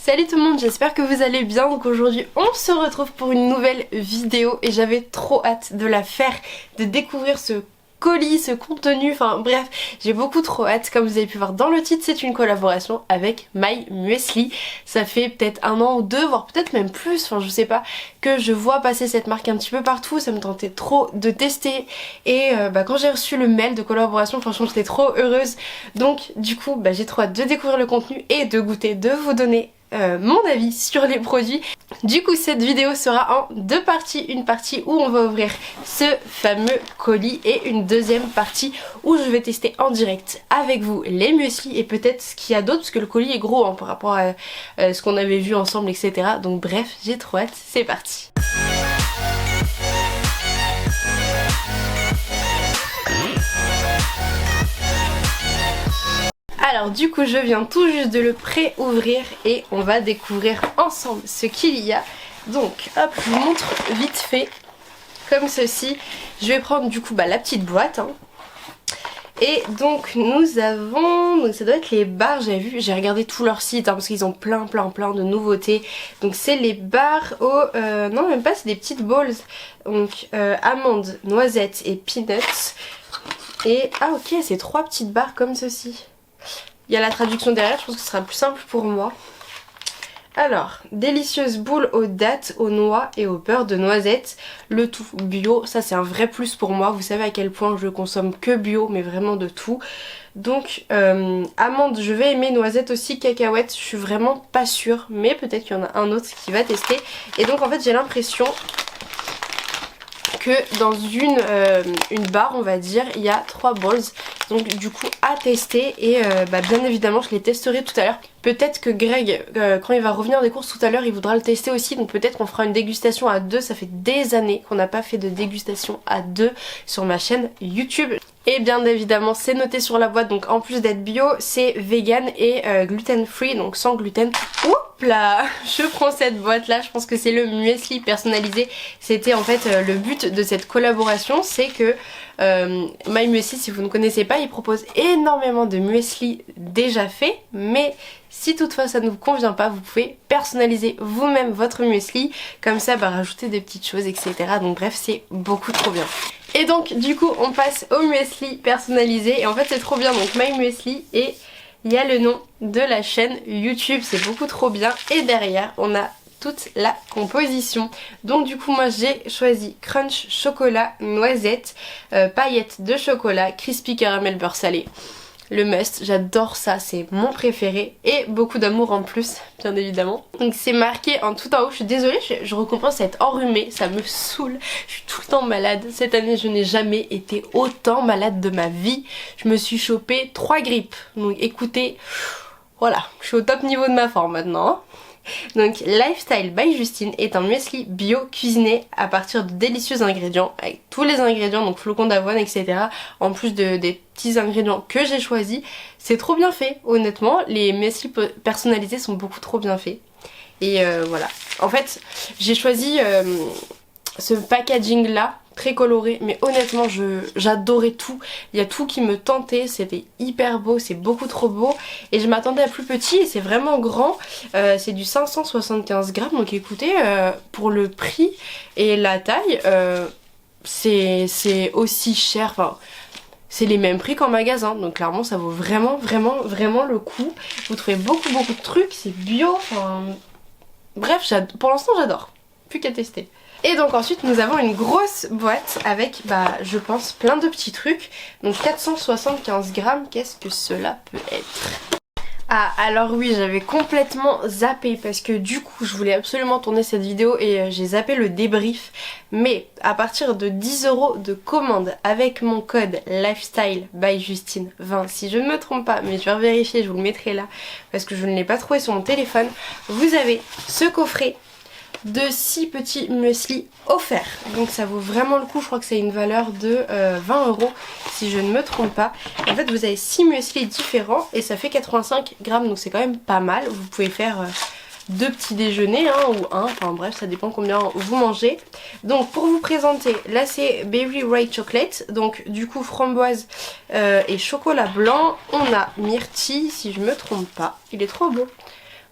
Salut tout le monde, j'espère que vous allez bien. Donc aujourd'hui on se retrouve pour une nouvelle vidéo et j'avais trop hâte de la faire, de découvrir ce colis, ce contenu, enfin bref, j'ai beaucoup trop hâte. Comme vous avez pu voir dans le titre, c'est une collaboration avec My Muesli. Ça fait peut-être 1 an ou 2, voire peut-être même plus, enfin je sais pas, que je vois passer cette marque un petit peu partout. Ça me tentait trop de tester et quand j'ai reçu le mail de collaboration, franchement j'étais trop heureuse. Donc du coup j'ai trop hâte de découvrir le contenu et de goûter, de vous donner mon avis sur les produits. Du coup cette vidéo sera en 2 parties, une partie où on va ouvrir ce fameux colis et une deuxième partie où je vais tester en direct avec vous les muesli et peut-être ce qu'il y a d'autre parce que le colis est gros par rapport à ce qu'on avait vu ensemble, etc. Donc bref, j'ai trop hâte, c'est parti. Alors du coup je viens tout juste de le pré-ouvrir et on va découvrir ensemble ce qu'il y a. Donc hop, je vous montre vite fait comme ceci. Je vais prendre du coup la petite boîte Et donc nous avons, donc ça doit être les barres, j'avais vu, j'ai regardé tout leur site parce qu'ils ont plein de nouveautés. Donc c'est les barres au, non même pas, c'est des petites balls. Donc amandes, noisettes et peanuts. Et ah ok, c'est 3 petites barres comme ceci. Il y a la traduction derrière, je pense que ce sera plus simple pour moi. Alors, délicieuses boules aux dattes, aux noix et au beurre de noisette. Le tout bio, ça c'est un vrai plus pour moi. Vous savez à quel point je consomme que bio, mais vraiment de tout. Donc, amandes, je vais aimer, noisettes aussi, cacahuètes, je suis vraiment pas sûre. Mais peut-être qu'il y en a un autre qui va tester. Et donc en fait j'ai l'impression que dans une barre on va dire, il y a 3 balls. Donc du coup à tester et bien évidemment je les testerai tout à l'heure. Peut-être que Greg quand il va revenir des courses tout à l'heure il voudra le tester aussi. Donc peut-être qu'on fera une dégustation à 2. Ça fait des années qu'on n'a pas fait de dégustation à 2 sur ma chaîne YouTube. Et bien évidemment c'est noté sur la boîte, donc en plus d'être bio c'est vegan et gluten free, donc sans gluten. Oups là, je prends cette boîte là, je pense que c'est le muesli personnalisé. C'était en fait le but de cette collaboration, c'est que My Muesli, si vous ne connaissez pas, il propose énormément de muesli déjà fait, mais si toutefois ça ne vous convient pas, vous pouvez personnaliser vous-même votre muesli, comme ça rajouter des petites choses, etc. Donc bref, c'est beaucoup trop bien. Et donc du coup on passe au muesli personnalisé et en fait c'est trop bien, donc My Muesli et il y a le nom de la chaîne YouTube, c'est beaucoup trop bien. Et derrière on a toute la composition. Donc du coup moi j'ai choisi crunch chocolat noisette, paillettes de chocolat, crispy caramel beurre salé. Le must, j'adore ça, c'est mon préféré et beaucoup d'amour en plus, bien évidemment. Donc c'est marqué en tout en haut, je suis désolée, je recommence à être enrhumée, ça me saoule, je suis tout le temps malade. Cette année je n'ai jamais été autant malade de ma vie, je me suis chopé 3 grippes. Donc écoutez, voilà, je suis au top niveau de ma forme maintenant. Donc Lifestyle by Justine est un muesli bio cuisiné à partir de délicieux ingrédients, avec tous les ingrédients, donc flocons d'avoine, etc. En plus des petits ingrédients que j'ai choisis. C'est trop bien fait, honnêtement. Les muesli personnalisés sont beaucoup trop bien faits. Et voilà. En fait, j'ai choisi ce packaging là, très coloré, mais honnêtement j'adorais tout. Il y a tout qui me tentait, c'était hyper beau, c'est beaucoup trop beau. Et je m'attendais à plus petit et c'est vraiment grand. C'est du 575 grammes, donc écoutez, pour le prix et la taille, c'est aussi cher, enfin c'est les mêmes prix qu'en magasin, donc clairement ça vaut vraiment le coup. Vous trouvez beaucoup de trucs, c'est bio, enfin bref, pour l'instant j'adore, plus qu'à tester. Et donc ensuite nous avons une grosse boîte avec je pense plein de petits trucs. Donc 475 grammes, qu'est-ce que cela peut être? Ah alors oui, j'avais complètement zappé parce que du coup je voulais absolument tourner cette vidéo et j'ai zappé le débrief. Mais à partir de 10 € de commande avec mon code Lifestyle by Justine 20, si je ne me trompe pas, mais je vais vérifier, je vous le mettrai là parce que je ne l'ai pas trouvé sur mon téléphone. Vous avez ce coffret de 6 petits muesli offerts, donc ça vaut vraiment le coup. Je crois que c'est une valeur de 20 € si je ne me trompe pas. En fait vous avez 6 muesli différents et ça fait 85 grammes, donc c'est quand même pas mal. Vous pouvez faire 2 petits déjeuners ou un, enfin bref ça dépend combien vous mangez. Donc pour vous présenter, là c'est Berry White Chocolate, donc du coup framboise et chocolat blanc. On a myrtille si je me trompe pas, il est trop beau.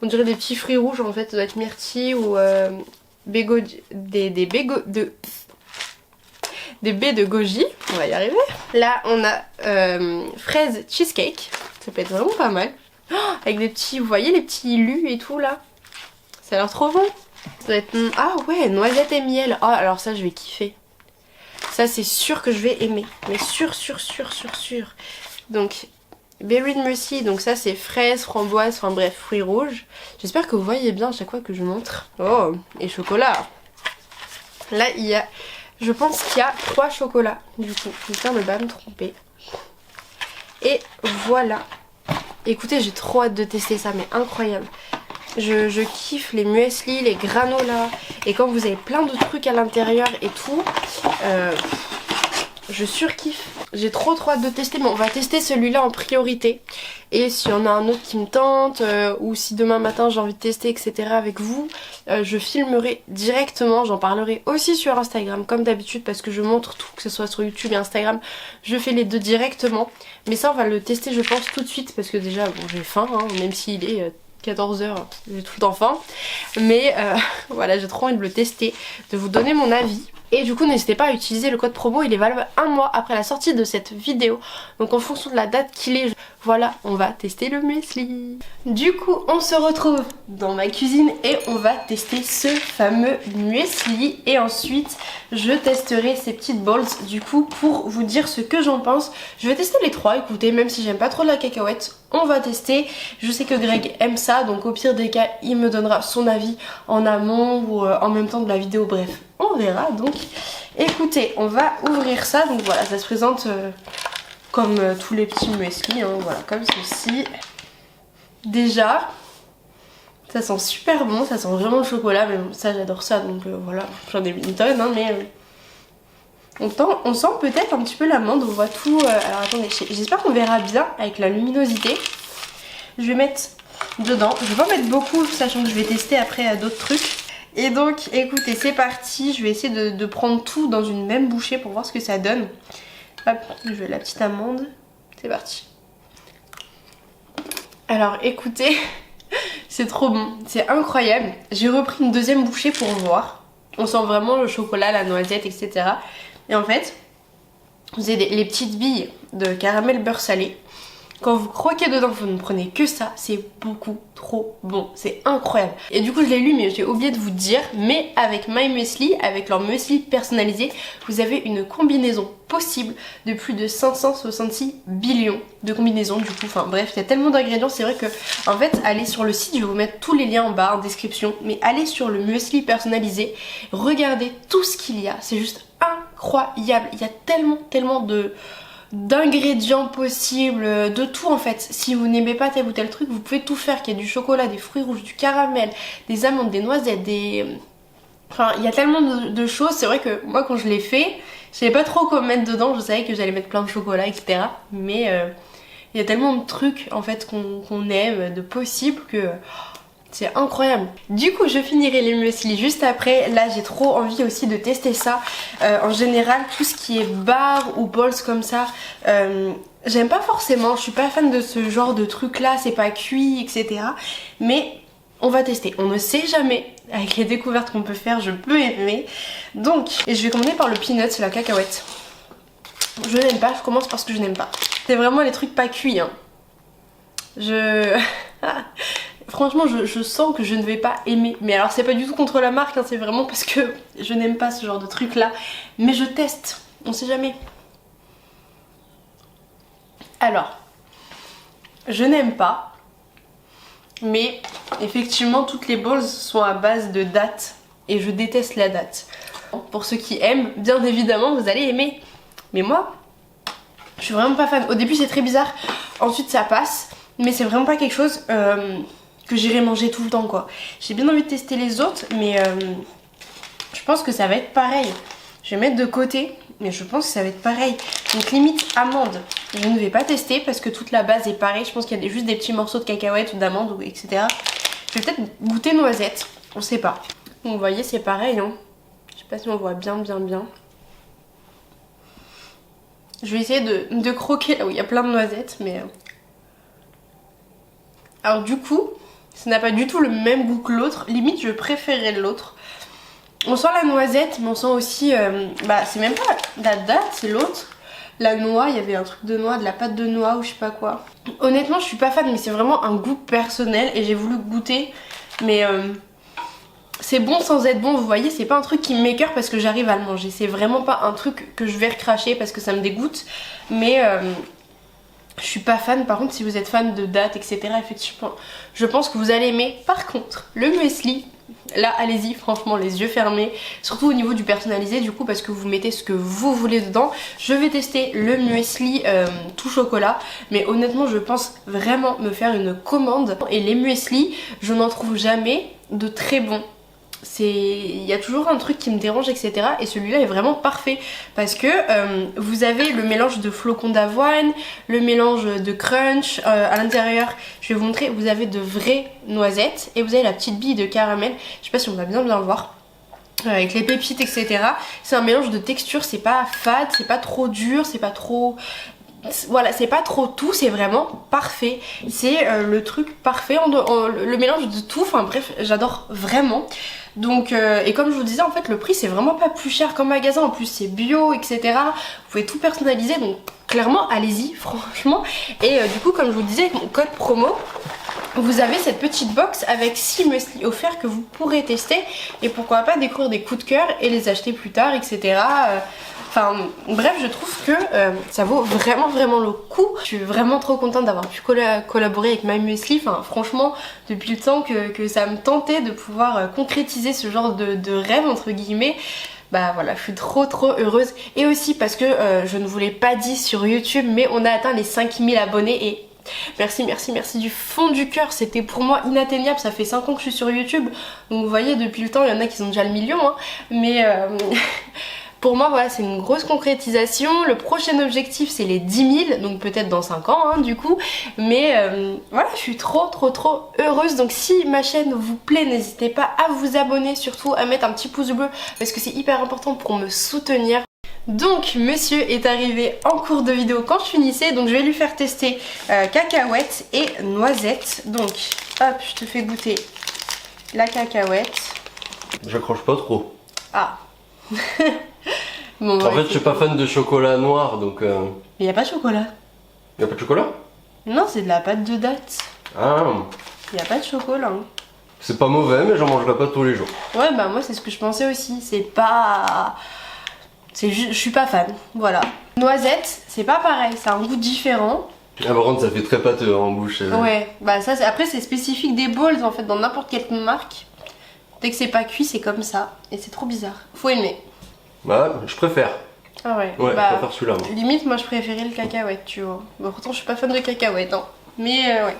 On dirait des petits fruits rouges en fait, ça doit être myrtille ou des baies de goji, on va y arriver. Là on a fraise cheesecake, ça peut être vraiment pas mal. Oh, avec des petits, vous voyez les petits lus et tout là. Ça a l'air trop bon. Ça doit être... Ah ouais, noisette et miel. Oh alors ça je vais kiffer. Ça c'est sûr que je vais aimer. Mais sûr. Donc Berry Mercy, donc ça c'est fraise, framboise, enfin bref, fruits rouges. J'espère que vous voyez bien à chaque fois que je montre. Oh, et chocolat. Là il y a... Je pense qu'il y a 3 chocolats du coup. J'espère ne pas me tromper. Et voilà. Écoutez, j'ai trop hâte de tester ça, mais incroyable. Je kiffe les muesli, les granolas. Et quand vous avez plein de trucs à l'intérieur et tout, je surkiffe. J'ai trop hâte de tester, mais on va tester celui-là en priorité. Et s'il y en a un autre qui me tente, ou si demain matin j'ai envie de tester, etc. avec vous, je filmerai directement. J'en parlerai aussi sur Instagram, comme d'habitude, parce que je montre tout, que ce soit sur YouTube et Instagram. Je fais les deux directement. Mais ça, on va le tester, je pense, tout de suite, parce que déjà, bon, j'ai faim, hein, même s'il est 14h, j'ai tout le temps faim. Mais voilà, j'ai trop envie de le tester, de vous donner mon avis. Et du coup n'hésitez pas à utiliser le code promo, il est valable un mois après la sortie de cette vidéo. Donc en fonction de la date qu'il est, voilà, on va tester le muesli. Du coup on se retrouve dans ma cuisine et on va tester ce fameux muesli. Et ensuite je testerai ces petites balls du coup pour vous dire ce que j'en pense. Je vais tester les 3, écoutez, même si j'aime pas trop la cacahuète, on va tester. Je sais que Greg aime ça, donc au pire des cas il me donnera son avis en amont ou en même temps de la vidéo, bref. On verra donc. Écoutez, on va ouvrir ça. Donc voilà, ça se présente comme tous les petits muesli, hein, voilà, comme ceci. Déjà, ça sent super bon, ça sent vraiment le chocolat, mais bon, ça j'adore ça, donc voilà, j'en ai une tonne, hein, mais on sent peut-être un petit peu l'amande, on voit tout. Alors attendez, j'espère qu'on verra bien avec la luminosité. Je vais mettre dedans, je vais pas mettre beaucoup, sachant que je vais tester après d'autres trucs. Et donc écoutez, c'est parti, je vais essayer de prendre tout dans une même bouchée pour voir ce que ça donne. Hop, je veux la petite amande, c'est parti. Alors écoutez, c'est trop bon, c'est incroyable. J'ai repris une deuxième bouchée pour voir. On sent vraiment le chocolat, la noisette, etc. Et en fait, vous avez les petites billes de caramel beurre salé. Quand vous croquez dedans, vous ne prenez que ça, c'est beaucoup trop bon, c'est incroyable. Et du coup je l'ai lu mais j'ai oublié de vous dire, mais avec My Muesli, avec leur muesli personnalisé, vous avez une combinaison possible de plus de 566 billions de combinaisons du coup. Enfin bref, il y a tellement d'ingrédients, c'est vrai que en fait allez sur le site, je vais vous mettre tous les liens en bas en description, mais allez sur le muesli personnalisé, regardez tout ce qu'il y a, c'est juste incroyable. Il y a tellement d'ingrédients possibles, de tout en fait. Si vous n'aimez pas tel ou tel truc, vous pouvez tout faire. Qu'il y ait du chocolat, des fruits rouges, du caramel, des amandes, des noisettes, des... Enfin, il y a tellement de choses. C'est vrai que moi quand je l'ai fait, je savais pas trop quoi mettre dedans. Je savais que j'allais mettre plein de chocolat, etc. Mais il y a tellement de trucs en fait qu'on aime, de possibles que... C'est incroyable. Du coup je finirai les muesli juste après. Là j'ai trop envie aussi de tester ça. En général tout ce qui est bar ou balls comme ça, j'aime pas forcément. Je suis pas fan de ce genre de truc là, c'est pas cuit, etc. Mais on va tester, on ne sait jamais. Avec les découvertes qu'on peut faire, je peux aimer. Donc, et je vais commencer par le peanut, la cacahuète. Je n'aime pas, je commence par ce que je n'aime pas. C'est vraiment les trucs pas cuits, hein. Franchement je sens que je ne vais pas aimer. Mais alors c'est pas du tout contre la marque, hein, c'est vraiment parce que je n'aime pas ce genre de truc là. Mais je teste, on sait jamais. Alors, je n'aime pas. Mais effectivement toutes les balls sont à base de dattes. Et je déteste la date. Pour ceux qui aiment, bien évidemment vous allez aimer. Mais moi, je suis vraiment pas fan. Au début c'est très bizarre, ensuite ça passe. Mais c'est vraiment pas quelque chose... que j'irai manger tout le temps quoi. J'ai bien envie de tester les autres mais je pense que ça va être pareil. Je vais mettre de côté mais je pense que ça va être pareil. Donc limite amande, je ne vais pas tester parce que toute la base est pareille. Je pense qu'il y a juste des petits morceaux de cacahuètes ou d'amandes etc. Je vais peut-être goûter noisette, on sait pas. Donc vous voyez c'est pareil hein. Je sais pas si on voit bien. Je vais essayer de croquer là où il y a plein de noisettes mais... Alors du coup... Ça n'a pas du tout le même goût que l'autre. Limite, je préférais l'autre. On sent la noisette, mais on sent aussi... bah, c'est même pas la date, c'est l'autre. La noix, il y avait un truc de noix, de la pâte de noix ou je sais pas quoi. Honnêtement, je suis pas fan, mais c'est vraiment un goût personnel et j'ai voulu goûter. Mais c'est bon sans être bon, vous voyez, c'est pas un truc qui m'écoeure parce que j'arrive à le manger. C'est vraiment pas un truc que je vais recracher parce que ça me dégoûte. Mais je suis pas fan. Par contre, si vous êtes fan de dattes, etc., effectivement, je pense que vous allez aimer. Par contre, le muesli... Là, allez-y, franchement, les yeux fermés. Surtout au niveau du personnalisé, du coup, parce que vous mettez ce que vous voulez dedans. Je vais tester le muesli tout chocolat. Mais honnêtement, je pense vraiment me faire une commande. Et les muesli, je n'en trouve jamais de très bons. Il y a toujours un truc qui me dérange, etc. Et celui-là est vraiment parfait parce que vous avez le mélange de flocons d'avoine, le mélange de crunch, à l'intérieur, je vais vous montrer, vous avez de vraies noisettes et vous avez la petite bille de caramel, je sais pas si on va bien le voir, avec les pépites, etc. C'est un mélange de texture, c'est pas fade, c'est pas trop dur, c'est pas trop... Voilà, c'est pas trop tout, c'est vraiment parfait. C'est le truc parfait, le mélange de tout, enfin bref, j'adore vraiment. Donc, et comme je vous disais, en fait, le prix c'est vraiment pas plus cher qu'en magasin, en plus c'est bio, etc. Vous pouvez tout personnaliser, donc clairement, allez-y, franchement. Et du coup, comme je vous disais, avec mon code promo, vous avez cette petite box avec 6 muesli offerts que vous pourrez tester. Et pourquoi pas découvrir des coups de cœur et les acheter plus tard, etc. Enfin bref, je trouve que ça vaut vraiment le coup. Je suis vraiment trop contente d'avoir pu collaborer avec My Muesli. Enfin franchement, depuis le temps que ça me tentait de pouvoir concrétiser ce genre de rêve entre guillemets. Bah voilà, je suis trop heureuse. Et aussi parce que je ne vous l'ai pas dit sur YouTube, mais on a atteint les 5000 abonnés et... Merci du fond du cœur, c'était pour moi inatteignable, ça fait 5 ans que je suis sur YouTube, donc vous voyez depuis le temps il y en a qui ont déjà le million, hein. Mais pour moi voilà c'est une grosse concrétisation, le prochain objectif c'est les 10 000, donc peut-être dans 5 ans hein, du coup, mais voilà je suis trop heureuse, donc si ma chaîne vous plaît n'hésitez pas à vous abonner, surtout à mettre un petit pouce bleu parce que c'est hyper important pour me soutenir. Donc monsieur est arrivé en cours de vidéo quand je finissais, donc je vais lui faire tester cacahuètes et noisettes. Donc hop, je te fais goûter la cacahuète. J'accroche pas trop. Ah. Bon, en fait je suis pas fan de chocolat noir donc... Mais il n'y a pas de chocolat. Y a pas de chocolat? Non, c'est de la pâte de date. Ah. Il n'y a pas de chocolat. Hein. C'est pas mauvais mais j'en mangerai pas tous les jours. Ouais bah moi c'est ce que je pensais aussi, c'est pas... je suis pas fan, voilà. Noisette, c'est pas pareil, ça a un goût différent. Ah par contre ça fait très pâteux en bouche. Ouais, bah ça après c'est spécifique des bowls en fait, dans n'importe quelle marque. Dès que c'est pas cuit c'est comme ça, et c'est trop bizarre. Faut aimer. Bah je préfère. Ah ouais, ouais bah, je préfère celui-là moi. Limite moi je préférais le cacahuète tu vois. Bon pourtant je suis pas fan de cacahuète hein. Mais ouais.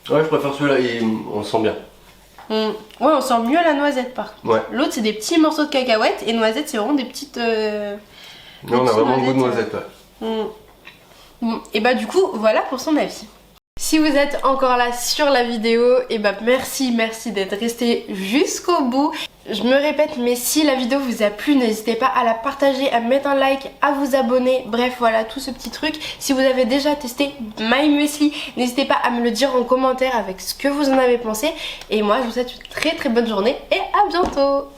Ouais je préfère celui-là et on le sent bien. Ouais on sent mieux la noisette par contre. Ouais. L'autre c'est des petits morceaux de cacahuète et noisette c'est vraiment des petites... Non, on a vraiment le goût de noisette ouais. Bon, et bah du coup voilà pour son avis. Si vous êtes encore là sur la vidéo, et bah merci d'être resté jusqu'au bout. Je me répète, mais si la vidéo vous a plu, n'hésitez pas à la partager, à mettre un like, à vous abonner, bref voilà tout ce petit truc. Si vous avez déjà testé My Muesli, n'hésitez pas à me le dire en commentaire avec ce que vous en avez pensé. Et moi je vous souhaite une très bonne journée et à bientôt.